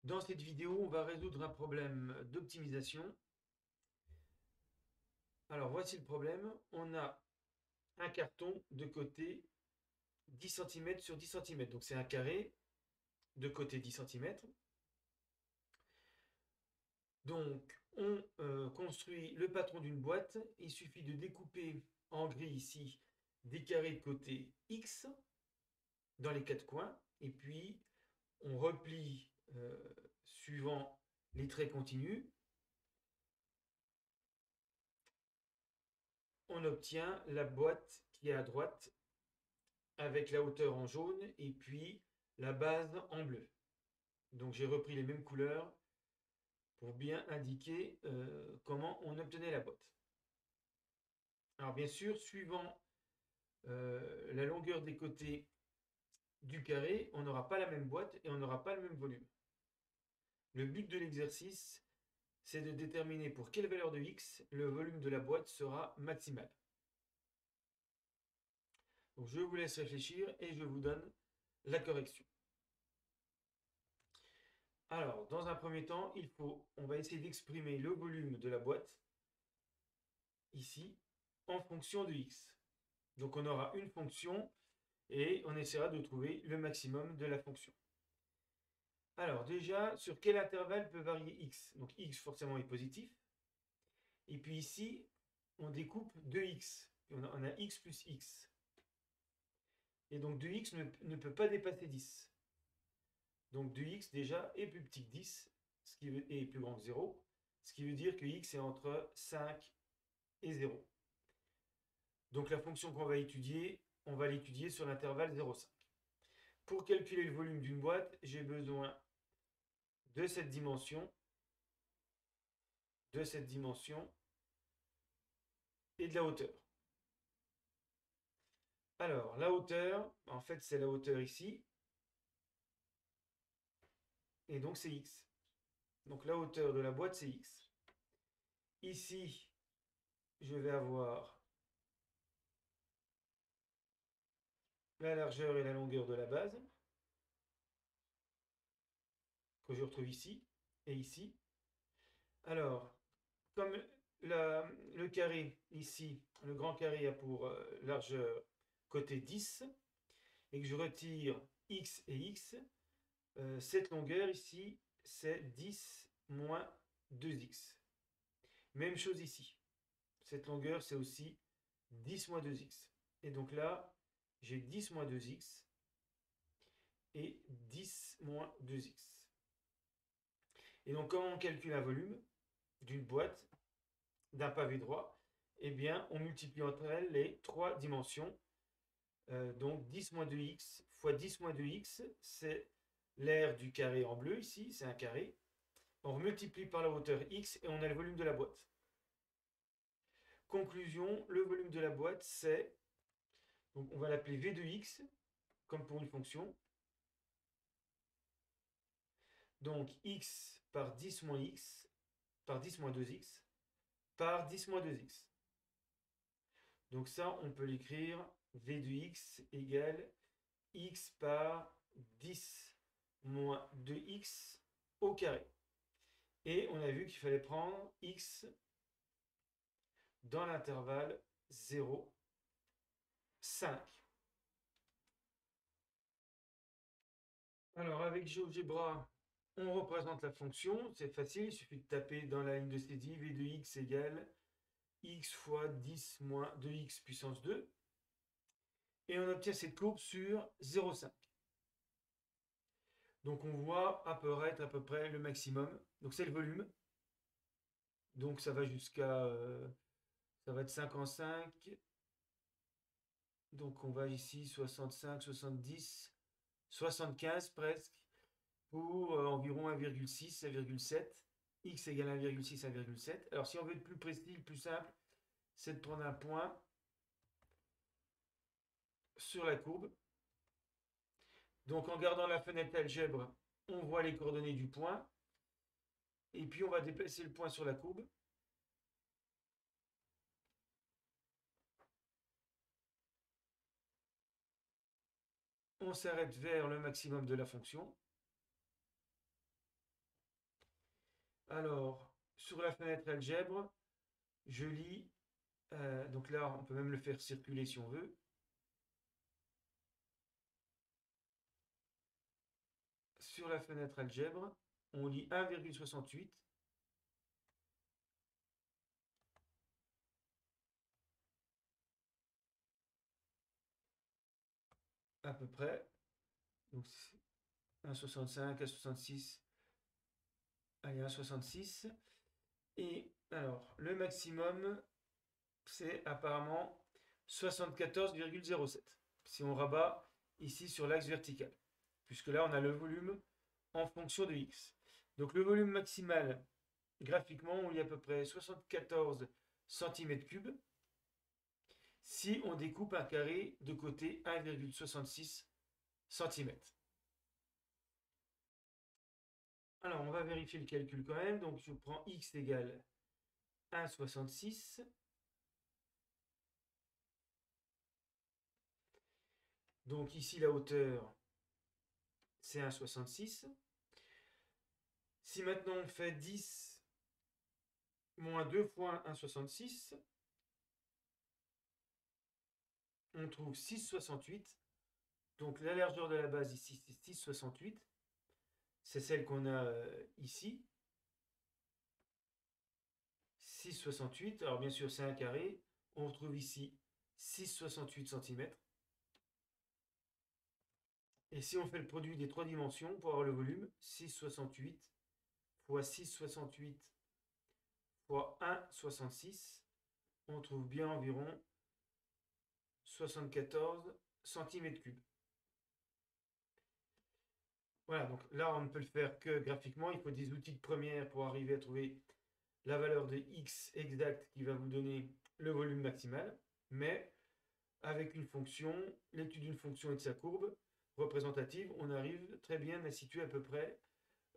Dans cette vidéo, on va résoudre un problème d'optimisation. Alors voici le problème. On a un carton de côté 10 cm sur 10 cm. Donc c'est un carré de côté 10 cm. Donc on construit le patron d'une boîte. Il suffit de découper en gris ici des carrés de côté X dans les quatre coins. Et puis on replie suivant les traits continus. On obtient la boîte qui est à droite avec la hauteur en jaune et puis la base en bleu. Donc j'ai repris les mêmes couleurs pour bien indiquer comment on obtenait la boîte. Alors bien sûr, suivant la longueur des côtés du carré, on n'aura pas la même boîte et on n'aura pas le même volume. Le but de l'exercice, c'est de déterminer pour quelle valeur de x le volume de la boîte sera maximal. Donc je vous laisse réfléchir et je vous donne la correction. Alors, dans un premier temps, on va essayer d'exprimer le volume de la boîte, ici, en fonction de x. Donc on aura une fonction et on essaiera de trouver le maximum de la fonction. Alors déjà, sur quel intervalle peut varier x? Donc x forcément est positif. Et puis ici, on découpe 2x. On a x plus x. Et donc 2x ne peut pas dépasser 10. Donc 2x déjà est plus petit que 10, et plus grand que 0, ce qui veut dire que x est entre 5 et 0. Donc la fonction qu'on va étudier, on va l'étudier sur l'intervalle 0,5. Pour calculer le volume d'une boîte, j'ai besoin de cette dimension, et de la hauteur. Alors, la hauteur, en fait, c'est la hauteur ici, et donc c'est x. Donc la hauteur de la boîte, c'est x. Ici, je vais avoir la largeur et la longueur de la base, que je retrouve ici et ici. Alors, comme le carré ici, le grand carré a pour largeur côté 10, et que je retire x et x, cette longueur ici, c'est 10 moins 2x. Même chose ici. Cette longueur, c'est aussi 10 moins 2x. Et donc là, j'ai 10 moins 2x et 10 moins 2x. Et donc, comment on calcule un volume d'une boîte, d'un pavé droit? Eh bien, on multiplie entre elles les trois dimensions. Donc 10 moins 2x fois 10 moins 2x, c'est l'aire du carré en bleu ici, c'est un carré. On multiplie par la hauteur x et on a le volume de la boîte. Conclusion, le volume de la boîte, c'est, donc on va l'appeler v de x, comme pour une fonction. Donc x par 10 moins x, par 10 moins 2x, par 10 moins 2x. Donc ça, on peut l'écrire v de x égale x par 10 moins 2x au carré. Et on a vu qu'il fallait prendre x dans l'intervalle 0, 5. Alors avec GeoGebra, on représente la fonction, c'est facile, il suffit de taper dans la ligne de saisie v de x égale x fois 10 moins 2x puissance 2. Et on obtient cette courbe sur 0,5. Donc on voit apparaître à peu près le maximum. Donc c'est le volume. Donc ça va jusqu'à... ça va être 5 en 5. Donc on va ici 65, 70, 75 presque, pour environ 1,6, 1,7. X égale 1,6, 1,7. Alors si on veut être plus précis, plus simple, c'est de prendre un point sur la courbe. Donc en gardant la fenêtre algèbre, on voit les coordonnées du point. Et puis on va déplacer le point sur la courbe. On s'arrête vers le maximum de la fonction. Alors, sur la fenêtre algèbre, je lis, donc là, on peut même le faire circuler si on veut. Sur la fenêtre algèbre, on lit 1,68. À peu près. Donc 1,65, 1,66, allez, 1,66. Et alors, le maximum, c'est apparemment 74,07. Si on rabat ici sur l'axe vertical. Puisque là, on a le volume en fonction de x. Donc le volume maximal, graphiquement, on lit à peu près 74 cm3 si on découpe un carré de côté 1,66 cm. Alors, on va vérifier le calcul quand même. Donc, je prends x égale 1,66. Donc, ici, la hauteur, c'est 1,66. Si maintenant on fait 10 moins 2 fois 1,66, on trouve 6,68. Donc, la largeur de la base ici, c'est 6,68. C'est celle qu'on a ici. 6,68. Alors, bien sûr, c'est un carré. On retrouve ici 6,68 cm. Et si on fait le produit des trois dimensions pour avoir le volume, 6,68 fois 6,68 fois 1,66, on trouve bien environ 74 cm3. Voilà, donc là, on ne peut le faire que graphiquement. Il faut des outils de première pour arriver à trouver la valeur de x exacte qui va vous donner le volume maximal. Mais avec une fonction, l'étude d'une fonction et de sa courbe représentative, on arrive très bien à situer à peu près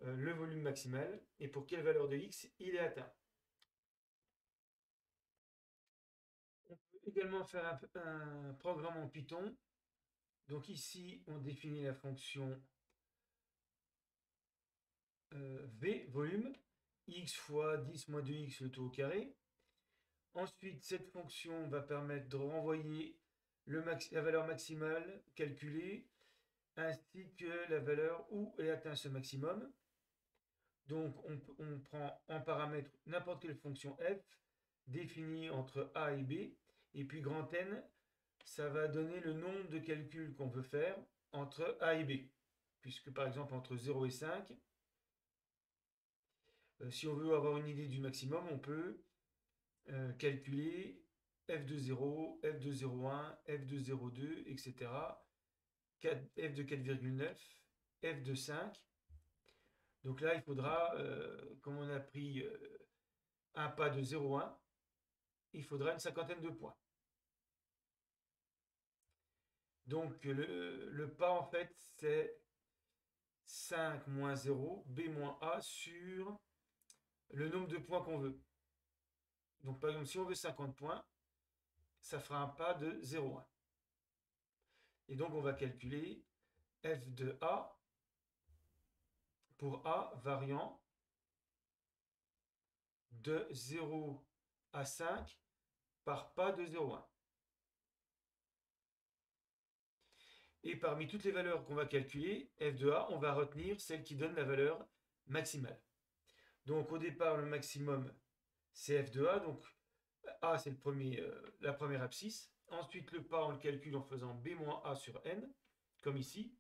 le volume maximal et pour quelle valeur de x il est atteint. On peut également faire un programme en Python. Donc ici, on définit la fonction v, volume, x fois 10 moins 2x le tout au carré. Ensuite, cette fonction va permettre de renvoyer la valeur maximale calculée ainsi que la valeur où est atteint ce maximum. Donc, on prend en paramètre n'importe quelle fonction f définie entre a et b. Et puis, grand N, ça va donner le nombre de calculs qu'on veut faire entre a et b. Puisque, par exemple, entre 0 et 5, si on veut avoir une idée du maximum, on peut calculer f de 0, f de 0,1, f de 0,2, etc. F de 4,9, f de 5. Donc là, il faudra, comme on a pris un pas de 0,1, il faudra une cinquantaine de points. Donc le pas, en fait, c'est 5 moins 0, b moins a sur le nombre de points qu'on veut. Donc par exemple, si on veut 50 points, ça fera un pas de 0,1. Et donc on va calculer f de a pour a variant de 0 à 5 par pas de 0,1. Et parmi toutes les valeurs qu'on va calculer, f de a, on va retenir celle qui donne la valeur maximale. Donc au départ, le maximum, c'est f de a. Donc a, c'est la première abscisse. Ensuite, le pas, on le calcule en faisant b moins a sur n, comme ici.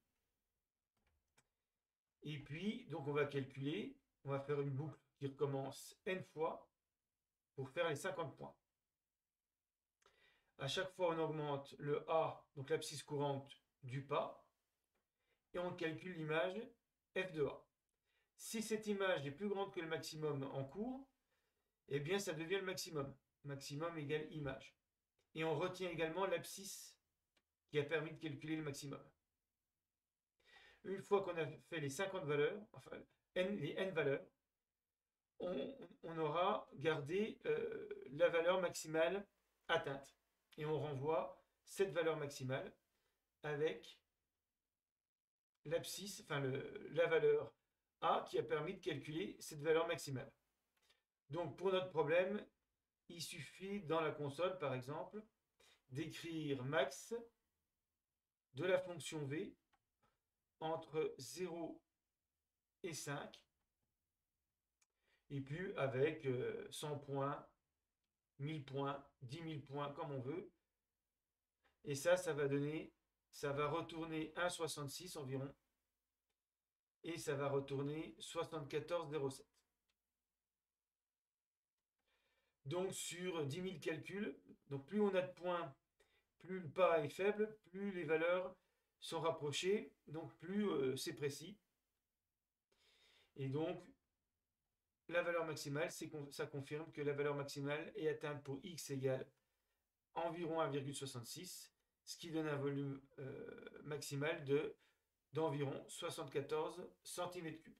Et puis, donc on va calculer, on va faire une boucle qui recommence n fois pour faire les 50 points. À chaque fois, on augmente le a, donc l'abscisse courante du pas, et on calcule l'image f de a. Si cette image est plus grande que le maximum en cours, eh bien ça devient le maximum. Maximum égale image. Et on retient également l'abscisse qui a permis de calculer le maximum. Une fois qu'on a fait les 50 valeurs, enfin les n valeurs, on aura gardé la valeur maximale atteinte. Et on renvoie cette valeur maximale avec l'abscisse, enfin la valeur A qui a permis de calculer cette valeur maximale. Donc pour notre problème, il suffit dans la console, par exemple, d'écrire max de la fonction v entre 0 et 5, et puis avec 100 points, 1000 points, 10 000 points, comme on veut. Et ça va retourner 1,66 environ, et ça va retourner 74,07. Donc sur 10 000 calculs, donc plus on a de points, plus le pas est faible, plus les valeurs sont rapprochées, donc plus c'est précis. Et donc la valeur maximale, ça confirme que la valeur maximale est atteinte pour x égale environ 1,66, ce qui donne un volume maximal d'environ 74 cm3.